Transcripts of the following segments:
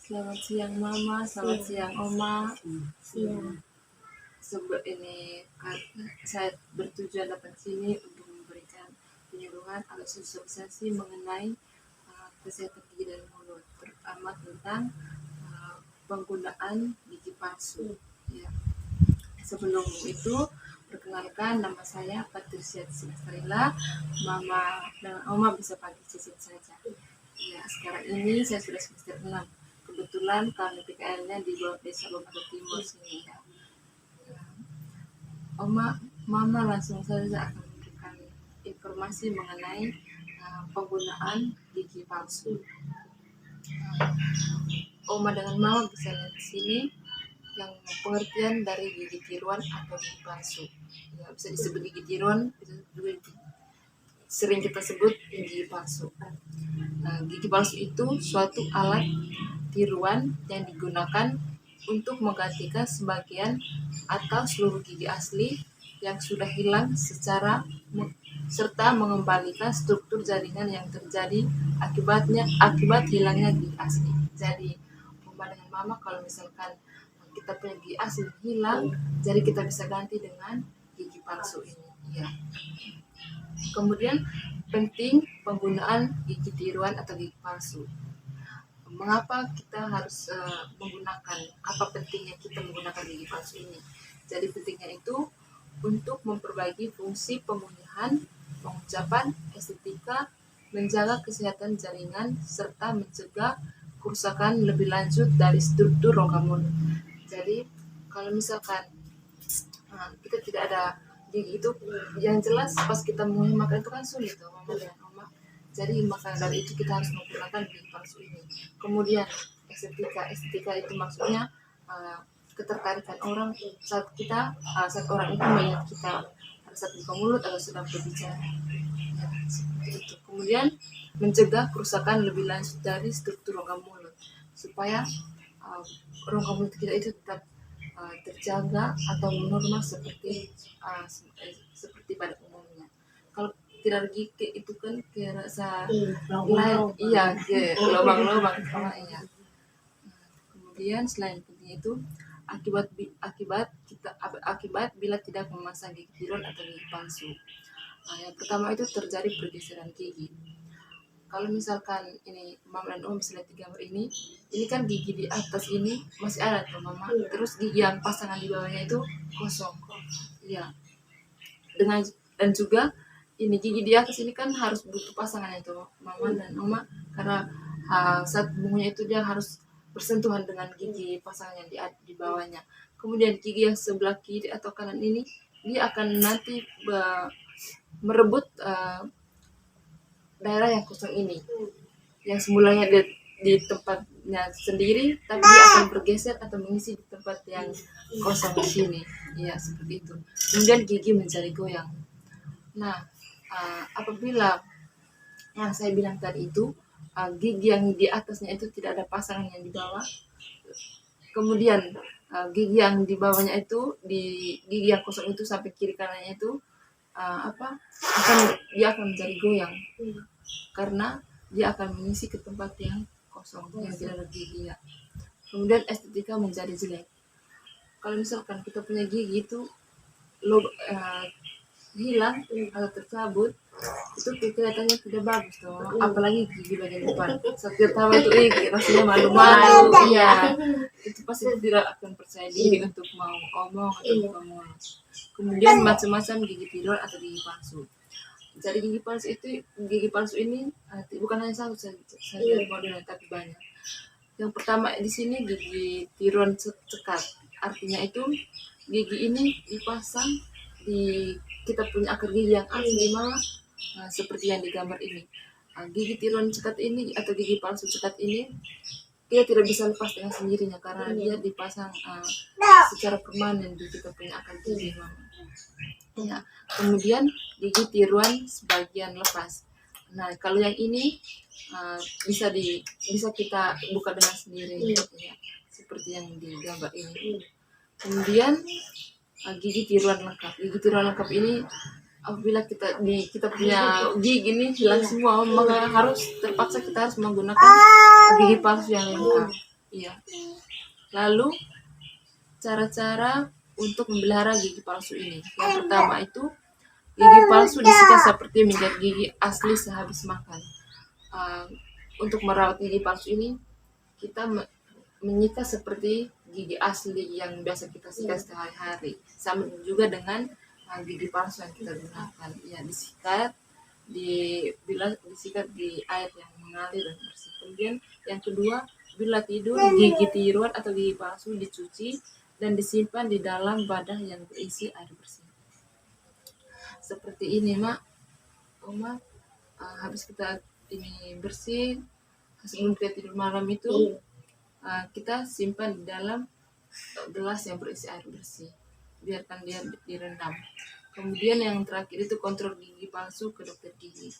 Selamat siang Mama, selamat siang Oma. Siang. Ini saya bertujuan datang sini untuk memberikan penyuluhan atau sosialisasi mengenai kesehatan gigi dan mulut, terutama tentang penggunaan gigi palsu. Ya. Sebelum itu, perkenalkan nama saya Patricia Sinastarila. Mama dan Oma bisa panggil Cicit saja. Ya, sekarang ini saya sudah semester 6. Kebetulan kami PKL-nya di bawah desa Lombok Timur sini ya. Mama langsung saja akan memberikan informasi mengenai penggunaan gigi palsu. Oma dengan Mama bisa lihat di sini yang pengertian dari gigi tiruan atau gigi palsu. Ya, bisa disebut gigi tiruan, bisa juga sering kita sebut gigi palsu. Gigi palsu itu suatu alat tiruan yang digunakan untuk menggantikan sebagian atau seluruh gigi asli yang sudah hilang serta mengembalikan struktur jaringan yang terjadi akibat hilangnya gigi asli. Jadi, Oma dengan Mama kalau misalkan kita punya gigi asli hilang, jadi kita bisa ganti dengan gigi palsu ini. Ya. Kemudian penting penggunaan gigi tiruan atau gigi palsu. Mengapa kita harus menggunakan, apa pentingnya kita menggunakan gigi palsu ini? Jadi pentingnya itu untuk memperbaiki fungsi pemulihan, pengucapan, estetika, menjaga kesehatan jaringan, serta mencegah kerusakan lebih lanjut dari struktur rongga mulut. Jadi kalau misalkan kita tidak ada gigi itu, yang jelas pas kita mau makan itu kan sulit tuh Mama dan Oma. Jadi maka dari itu kita harus menggunakan gigi palsu ini. Kemudian estetika itu maksudnya ketertarikan orang saat orang itu melihat kita pada saat buka mulut atau sedang berbicara. Ya, seperti itu. Kemudian mencegah kerusakan lebih lanjut dari struktur rongga mulut supaya rongga mulut kita itu tetap terjaga atau normal seperti pada umumnya. Kalau tidak gigi itu kan kayak rasa lain, iya, lubang-lubang sama iya. Kemudian selain penting itu akibat bila tidak memasang gigi tiruan atau gigi palsu. Yang pertama itu terjadi pergeseran gigi. Kalau misalkan ini Mama dan Om bisa lihat di gambar ini kan gigi di atas ini masih ada tuh Mama, terus gigi yang pasangan di bawahnya itu kosong. Iya. Dan juga ini gigi di atas ini kan harus butuh pasangan itu Mama dan Oma, karena saat bungunya itu dia harus bersentuhan dengan gigi pasangan yang di bawahnya. Kemudian gigi yang sebelah kiri atau kanan ini dia akan nanti merebut daerah yang kosong ini, yang semulanya di tempatnya sendiri, tapi dia akan bergeser atau mengisi di tempat yang kosong di sini. Ya, seperti itu. Kemudian gigi menjadi goyang. Nah, apabila yang saya bilang tadi itu gigi yang di atasnya itu tidak ada pasangan yang di bawah, kemudian gigi yang di bawahnya itu di gigi yang kosong itu sampai kiri kanannya itu dia akan menjadi goyang karena dia akan mengisi ke tempat yang kosong yang tidak ada gigi ya. Kemudian estetika menjadi jelek. Kalau misalkan kita punya gigi itu hilang atau tercabut, itu kelihatannya tidak bagus tuh, apalagi gigi bagian depan. Saat kita tahu itu rasanya malu-malu, iya, itu pasti tidak akan percaya diri untuk mau ngomong atau buka mulut. Kemudian macam-macam gigi tiruan atau gigi palsu. Jadi gigi palsu ini bukan hanya satu saja modelnya, tapi banyak. Yang pertama di sini gigi tiruan cekat, artinya itu gigi ini dipasang di kita punya akar gigi yang asli malah seperti yang di gambar ini. Gigi tiruan cekat ini atau gigi palsu cekat ini dia tidak bisa lepas dengan sendirinya karena dia dipasang secara permanen di kita punya akar gigi mama. Ya. Kemudian gigi tiruan sebagian lepas. Nah, kalau yang ini bisa kita buka dengan sendiri ya, seperti yang di gambar ini. Kemudian gigi tiruan lengkap. Gigi tiruan lengkap ini apabila kita punya gigi ini hilang semua, maka terpaksa kita harus menggunakan gigi palsu yang lengkap. Iya. Lalu cara-cara untuk memelihara gigi palsu ini. Yang pertama itu gigi palsu disikat seperti menjadi gigi asli sehabis makan. Uh, untuk merawat gigi palsu ini kita menyita seperti gigi asli yang biasa kita sikat sehari-hari. Sama juga dengan gigi palsu yang kita gunakan. Ya, disikat di air yang mengalir dan bersih. Kemudian yang kedua, bila tidur gigi tiruan atau gigi palsu dicuci dan disimpan di dalam wadah yang berisi air bersih. Seperti ini, Mak. Oma, habis kita ini bersih, sebelum kita tidur malam itu kita simpan di dalam gelas yang berisi air bersih, biarkan dia direndam. Kemudian yang terakhir itu kontrol gigi palsu ke dokter gigi.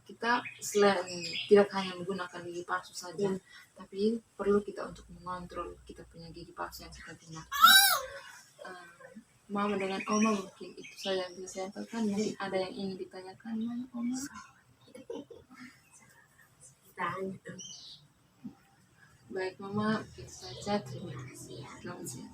Kita selain tidak hanya menggunakan gigi palsu saja, tapi perlu kita untuk mengontrol kita punya gigi palsu yang kita gunakan. Mama dengan Oma mungkin itu saja yang bisa saya sampaikan. Mungkin ada yang ingin ditanyakan, Oma? Baik, Mama, itu saja. Terima kasih. Selamat siang.